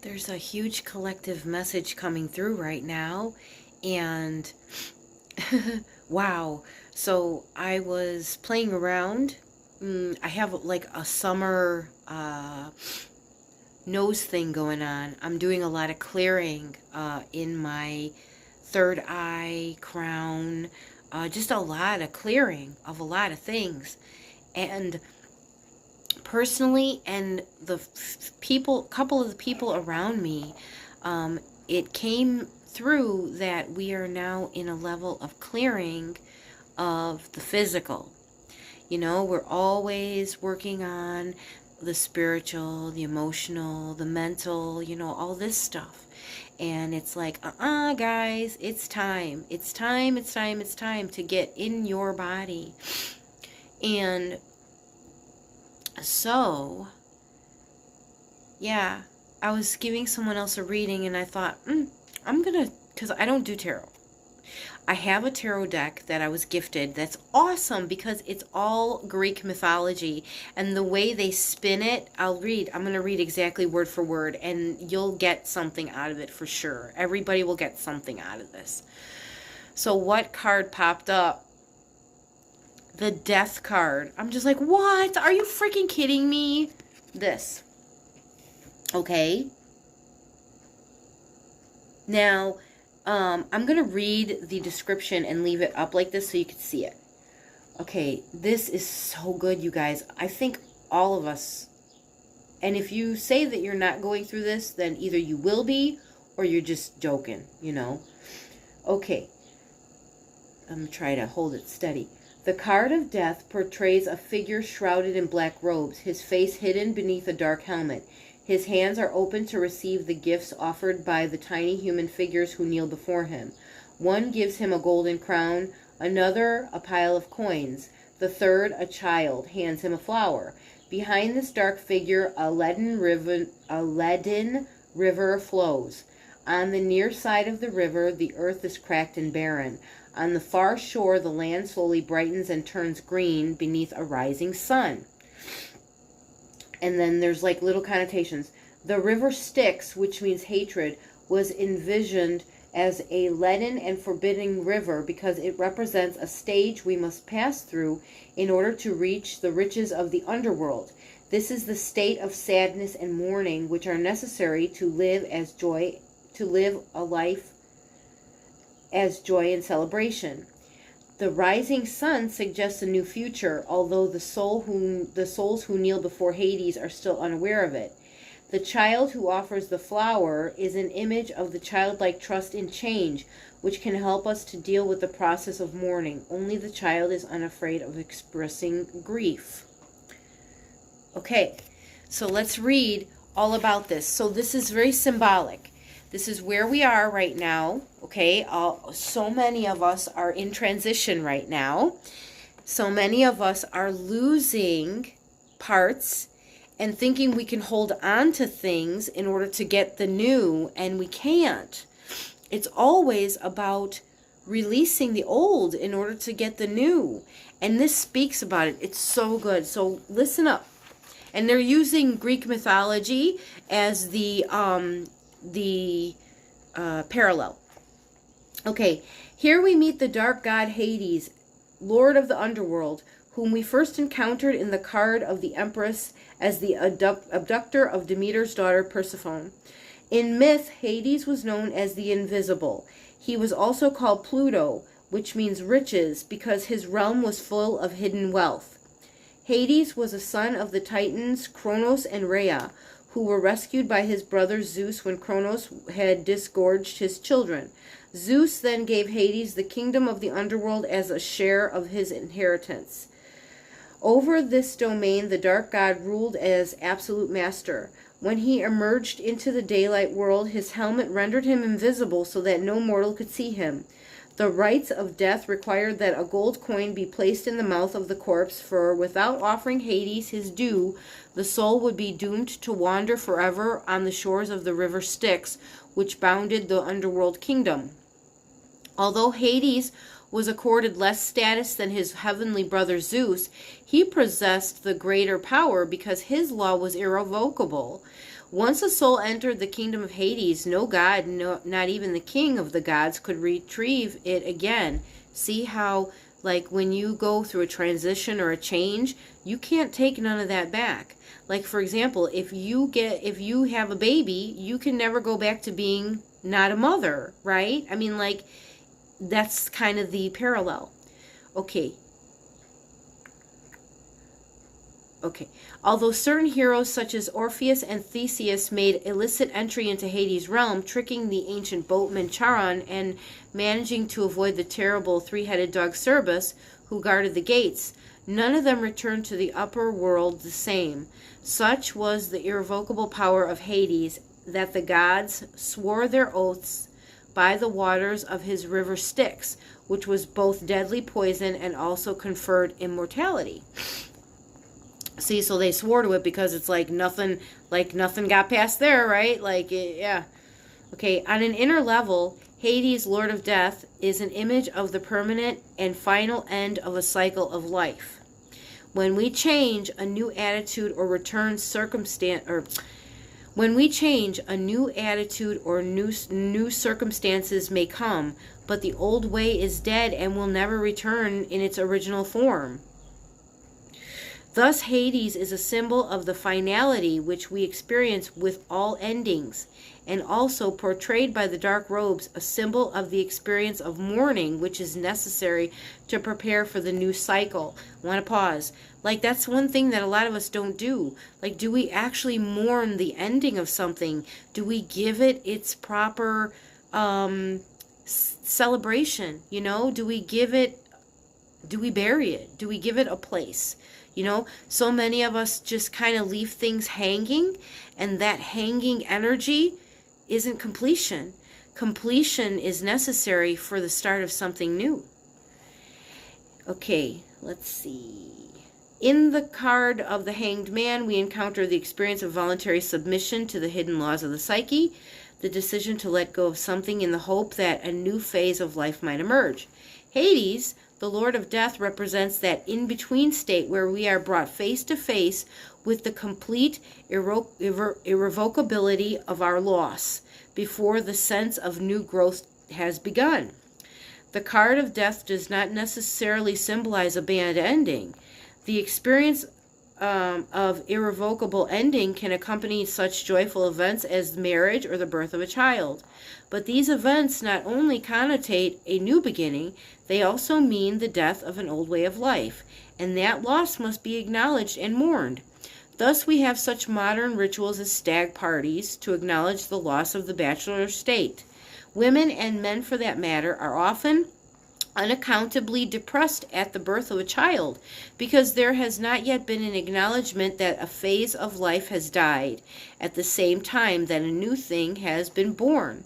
There's a huge collective message coming through right now, and wow. So I was playing around. I have like a summer nose thing going on. I'm doing a lot of clearing in my third eye, crown, just a lot of clearing of a lot of things. And personally, and the couple of the people around me, it came through that we are now in a level of clearing of the physical. You know, we're always working on the spiritual, the emotional, the mental, you know, all this stuff. And it's like, guys, it's time. It's time, it's time, it's time to get in your body. And so, yeah, I was giving someone else a reading, and I thought, I'm going to, because I don't do tarot. I have a tarot deck that I was gifted that's awesome because it's all Greek mythology, and the way they spin it, I'm going to read exactly word for word, and you'll get something out of it for sure. Everybody will get something out of this. So what card popped up? The Death card. I'm just like, what? Are you freaking kidding me? This. Okay. Now, I'm going to read the description and leave it up like this so you can see it. Okay, this is so good, you guys. I think all of us, and if you say that you're not going through this, then either you will be or you're just joking, you know. Okay. I'm going to try to hold it steady. The card of death portrays a figure shrouded in black robes, his face hidden beneath a dark helmet. His hands are open to receive the gifts offered by the tiny human figures who kneel before him. One gives him a golden crown, another a pile of coins. The third, a child, hands him a flower. Behind this dark figure, a leaden river flows. On the near side of the river, the earth is cracked and barren. On the far shore, the land slowly brightens and turns green beneath a rising sun. And then there's like little connotations. The river Styx, which means hatred, was envisioned as a leaden and forbidding river because it represents a stage we must pass through in order to reach the riches of the underworld. This is the state of sadness and mourning which are necessary to live a life as joy and celebration. The rising sun suggests a new future, although the souls who kneel before Hades are still unaware of it. The child who offers the flower is an image of the childlike trust in change, which can help us to deal with the process of mourning. Only the child is unafraid of expressing grief. Okay, so let's read all about this. So this is very symbolic. This is where we are right now, okay? So many of us are in transition right now. So many of us are losing parts and thinking we can hold on to things in order to get the new, and we can't. It's always about releasing the old in order to get the new. And this speaks about it. It's so good. So listen up. And they're using Greek mythology as the parallel. Okay, here we meet the dark god Hades, lord of the underworld, whom we first encountered in the card of the Empress as the abductor of Demeter's daughter Persephone. In myth, Hades was known as the Invisible. He was also called Pluto, which means riches, because his realm was full of hidden wealth. Hades was a son of the Titans Kronos and Rhea, who were rescued by his brother Zeus when Kronos had disgorged his children. Zeus then gave Hades the kingdom of the underworld as a share of his inheritance. Over this domain, the dark god ruled as absolute master. When he emerged into the daylight world, his helmet rendered him invisible so that no mortal could see him. The rites of death required that a gold coin be placed in the mouth of the corpse, for without offering Hades his due, the soul would be doomed to wander forever on the shores of the river Styx, which bounded the underworld kingdom. Although Hades was accorded less status than his heavenly brother Zeus, he possessed the greater power because his law was irrevocable. Once a soul entered the kingdom of Hades, no god, not even the king of the gods, could retrieve it again. See how, like, when you go through a transition or a change, you can't take none of that back. Like, for example, if you have a baby, you can never go back to being not a mother, right? I mean, like, that's kind of the parallel. Okay. Although certain heroes such as Orpheus and Theseus made illicit entry into Hades' realm, tricking the ancient boatman Charon and managing to avoid the terrible three-headed dog Cerberus, who guarded the gates, none of them returned to the upper world the same. Such was the irrevocable power of Hades that the gods swore their oaths by the waters of his river Styx, which was both deadly poison and also conferred immortality. See, so they swore to it because it's like nothing got past there, right? Yeah. Okay, on an inner level, Hades, Lord of Death, is an image of the permanent and final end of a cycle of life. When we change, a new attitude or new circumstances may come, but the old way is dead and will never return in its original form. Thus, Hades is a symbol of the finality which we experience with all endings, and also portrayed by the dark robes, a symbol of the experience of mourning, which is necessary to prepare for the new cycle. I want to pause. Like, that's one thing that a lot of us don't do. Like, do we actually mourn the ending of something? Do we give it its proper celebration? You know, do we bury it? Do we give it a place? You know, so many of us just kind of leave things hanging, and that hanging energy isn't completion. Completion is necessary for the start of something new. Okay, let's see. In the card of the Hanged Man, we encounter the experience of voluntary submission to the hidden laws of the psyche, the decision to let go of something in the hope that a new phase of life might emerge. Hades, the Lord of Death, represents that in-between state where we are brought face to face with the complete irrevocability of our loss before the sense of new growth has begun. The card of death does not necessarily symbolize a bad ending. The experience of irrevocable ending can accompany such joyful events as marriage or the birth of a child. But these events not only connotate a new beginning, they also mean the death of an old way of life, and that loss must be acknowledged and mourned. Thus we have such modern rituals as stag parties to acknowledge the loss of the bachelor state. Women, and men for that matter, are often unaccountably depressed at the birth of a child because there has not yet been an acknowledgement that a phase of life has died at the same time that a new thing has been born.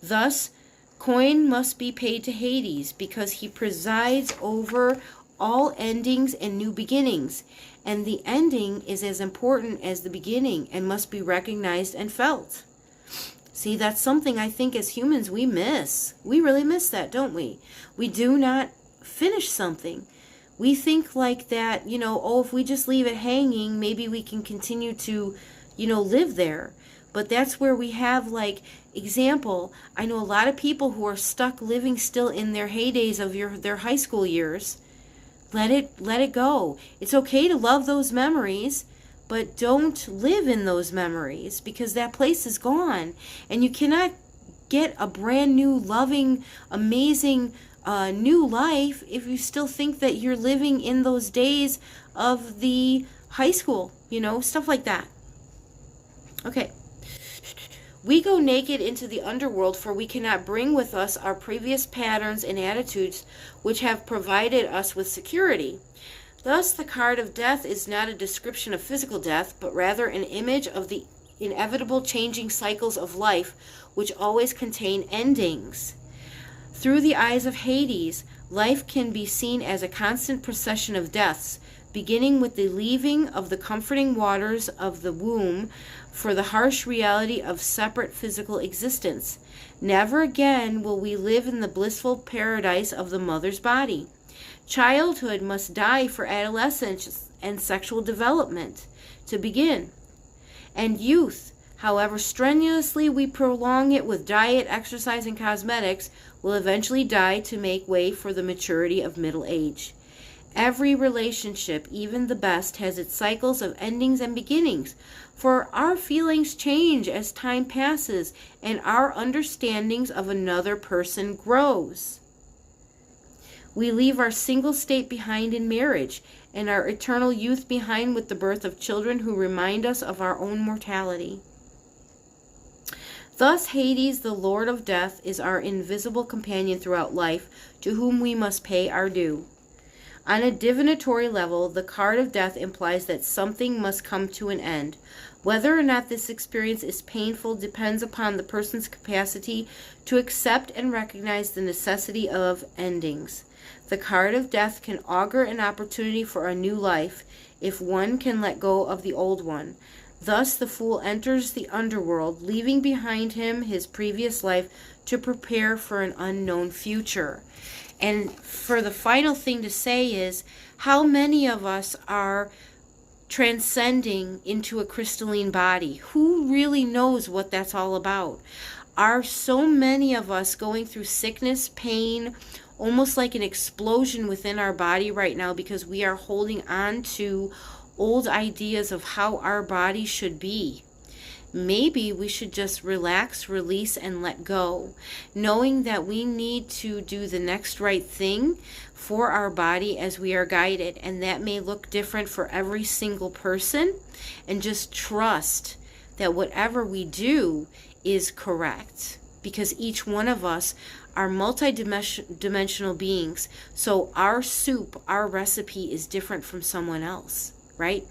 Thus, coin must be paid to Hades because he presides over all endings and new beginnings, and the ending is as important as the beginning and must be recognized and felt. See, that's something I think as humans we miss. We really miss that, don't we? We do not finish something. We think like that, you know, oh, if we just leave it hanging, maybe we can continue to, you know, live there. But that's where we have, like, example, I know a lot of people who are stuck living still in their heydays of their high school years. Let it go. It's okay to love those memories, but don't live in those memories because that place is gone. And you cannot get a brand new, loving, amazing new life if you still think that you're living in those days of the high school, you know, stuff like that. Okay. We go naked into the underworld, for we cannot bring with us our previous patterns and attitudes which have provided us with security. Thus, the card of death is not a description of physical death, but rather an image of the inevitable changing cycles of life, which always contain endings. Through the eyes of Hades, life can be seen as a constant procession of deaths, beginning with the leaving of the comforting waters of the womb for the harsh reality of separate physical existence. Never again will we live in the blissful paradise of the mother's body. Childhood must die for adolescence and sexual development to begin. And youth, However strenuously we prolong it with diet, exercise, and cosmetics, will eventually die to make way for the maturity of middle age. Every relationship, even the best, has its cycles of endings and beginnings, for our feelings change as time passes and our understandings of another person grows. We leave our single state behind in marriage, and our eternal youth behind with the birth of children who remind us of our own mortality. Thus Hades, the Lord of Death, is our invisible companion throughout life, to whom we must pay our due. On a divinatory level, the card of death implies that something must come to an end. Whether or not this experience is painful depends upon the person's capacity to accept and recognize the necessity of endings. The card of death can augur an opportunity for a new life, if one can let go of the old one. Thus the fool enters the underworld, leaving behind him his previous life to prepare for an unknown future. And for the final thing to say is, how many of us are transcending into a crystalline body? Who really knows what that's all about? Are so many of us going through sickness, pain, almost like an explosion within our body right now because we are holding on to old ideas of how our body should be? Maybe we should just relax, release, and let go, knowing that we need to do the next right thing for our body as we are guided, and that may look different for every single person, and just trust that whatever we do is correct, because each one of us are multi-dimensional beings, so our soup, our recipe is different from someone else, right?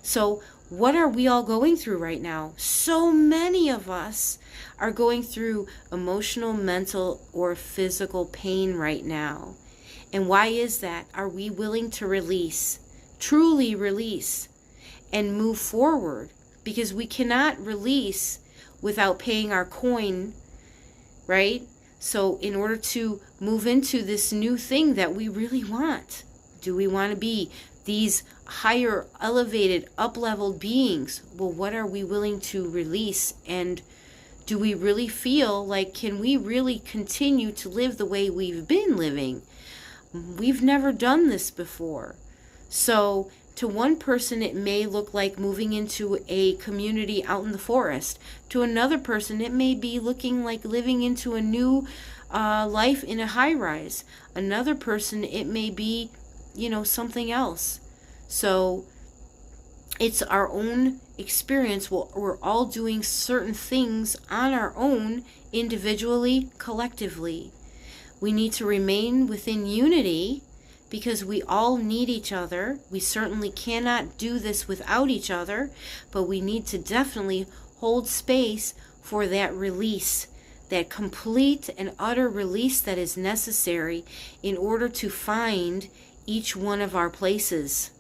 So what are we all going through right now? So many of us are going through emotional, mental, or physical pain right now. And why is that? Are we willing to release, truly release, and move forward? Because we cannot release without paying our coin, right? So in order to move into this new thing that we really want, do we want to be these higher, elevated, up-leveled beings? Well, what are we willing to release? And do we really feel like, can we really continue to live the way we've been living? We've never done this before. So to one person, it may look like moving into a community out in the forest. To another person, it may be looking like living into a new life in a high-rise. Another person, it may be something else. So it's our own experience. We're all doing certain things on our own, individually, collectively. We need to remain within unity because we all need each other. We certainly cannot do this without each other, but we need to definitely hold space for that release, that complete and utter release that is necessary in order to find each one of our places.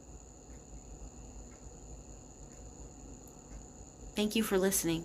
Thank you for listening.